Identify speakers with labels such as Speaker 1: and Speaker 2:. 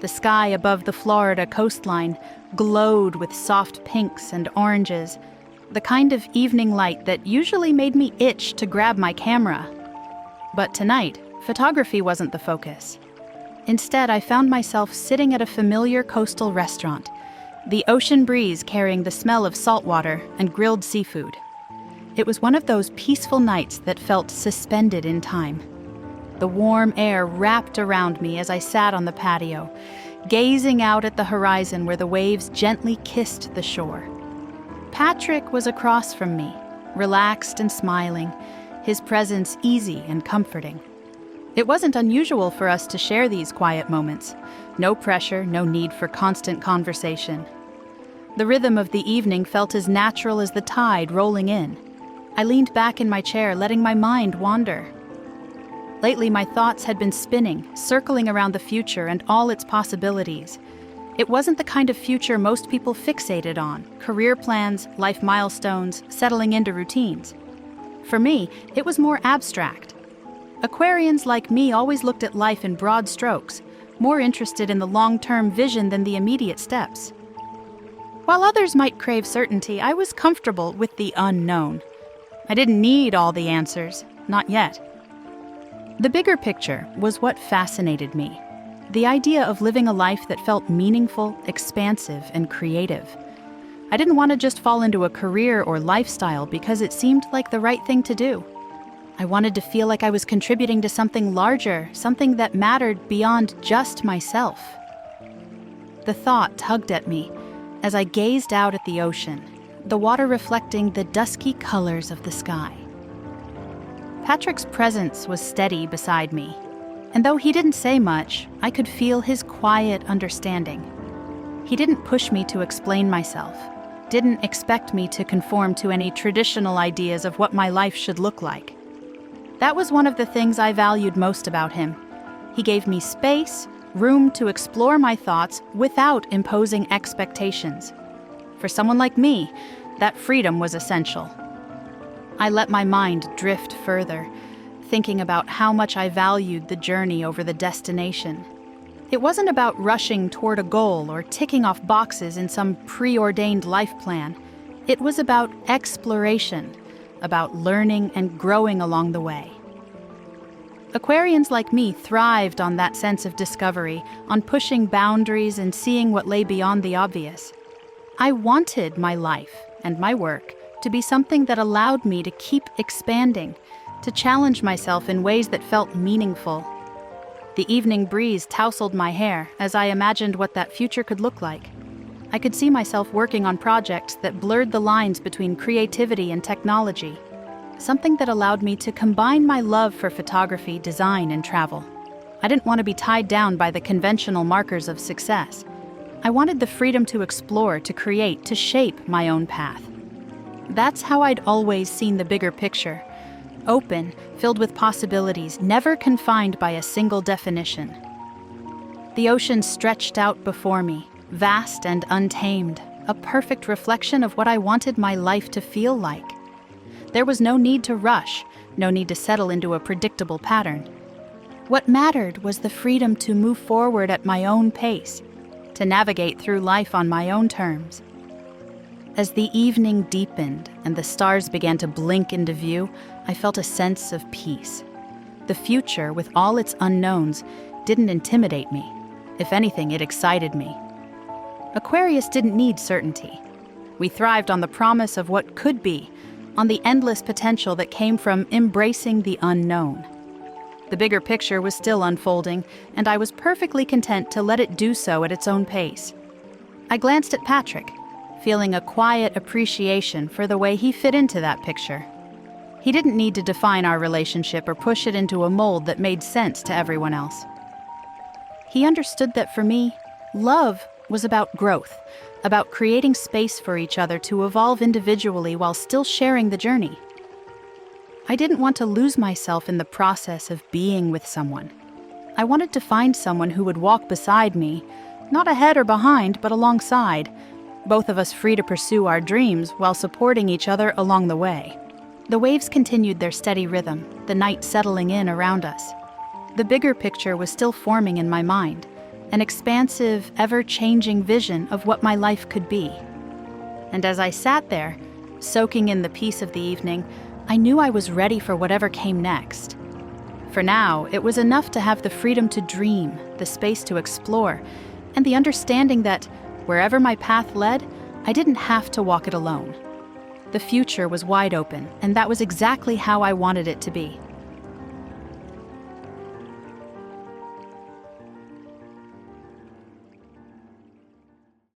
Speaker 1: The sky above the Florida coastline glowed with soft pinks and oranges, the kind of evening light that usually made me itch to grab my camera. But tonight, photography wasn't the focus. Instead, I found myself sitting at a familiar coastal restaurant, the ocean breeze carrying the smell of salt water and grilled seafood. It was one of those peaceful nights that felt suspended in time. The warm air wrapped around me as I sat on the patio, gazing out at the horizon where the waves gently kissed the shore. Patrick was across from me, relaxed and smiling, his presence easy and comforting. It wasn't unusual for us to share these quiet moments. No pressure, no need for constant conversation. The rhythm of the evening felt as natural as the tide rolling in. I leaned back in my chair, letting my mind wander. Lately, my thoughts had been spinning, circling around the future and all its possibilities. It wasn't the kind of future most people fixated on: career plans, life milestones, settling into routines. For me, it was more abstract. Aquarians like me always looked at life in broad strokes, more interested in the long-term vision than the immediate steps. While others might crave certainty, I was comfortable with the unknown. I didn't need all the answers, not yet. The bigger picture was what fascinated me. The idea of living a life that felt meaningful, expansive, and creative. I didn't want to just fall into a career or lifestyle because it seemed like the right thing to do. I wanted to feel like I was contributing to something larger, something that mattered beyond just myself. The thought tugged at me as I gazed out at the ocean, the water reflecting the dusky colors of the sky. Patrick's presence was steady beside me, and though he didn't say much, I could feel his quiet understanding. He didn't push me to explain myself, didn't expect me to conform to any traditional ideas of what my life should look like. That was one of the things I valued most about him. He gave me space, room to explore my thoughts without imposing expectations. For someone like me, that freedom was essential. I let my mind drift further, thinking about how much I valued the journey over the destination. It wasn't about rushing toward a goal or ticking off boxes in some preordained life plan. It was about exploration, about learning and growing along the way. Aquarians like me thrived on that sense of discovery, on pushing boundaries and seeing what lay beyond the obvious. I wanted my life and my work to be something that allowed me to keep expanding, to challenge myself in ways that felt meaningful. The evening breeze tousled my hair as I imagined what that future could look like. I could see myself working on projects that blurred the lines between creativity and technology, something that allowed me to combine my love for photography, design, and travel. I didn't want to be tied down by the conventional markers of success. I wanted the freedom to explore, to create, to shape my own path. That's how I'd always seen the bigger picture. Open, filled with possibilities, never confined by a single definition. The ocean stretched out before me, vast and untamed, a perfect reflection of what I wanted my life to feel like. There was no need to rush, no need to settle into a predictable pattern. What mattered was the freedom to move forward at my own pace, to navigate through life on my own terms. As the evening deepened and the stars began to blink into view, I felt a sense of peace. The future, with all its unknowns, didn't intimidate me. If anything, it excited me. Aquarius didn't need certainty. We thrived on the promise of what could be, on the endless potential that came from embracing the unknown. The bigger picture was still unfolding, and I was perfectly content to let it do so at its own pace. I glanced at Patrick, feeling a quiet appreciation for the way he fit into that picture. He didn't need to define our relationship or push it into a mold that made sense to everyone else. He understood that for me, love was about growth, about creating space for each other to evolve individually while still sharing the journey. I didn't want to lose myself in the process of being with someone. I wanted to find someone who would walk beside me, not ahead or behind, but alongside, both of us free to pursue our dreams while supporting each other along the way. The waves continued their steady rhythm, the night settling in around us. The bigger picture was still forming in my mind, an expansive, ever-changing vision of what my life could be. And as I sat there, soaking in the peace of the evening, I knew I was ready for whatever came next. For now, it was enough to have the freedom to dream, the space to explore, and the understanding that, wherever my path led, I didn't have to walk it alone. The future was wide open, and that was exactly how I wanted it to be.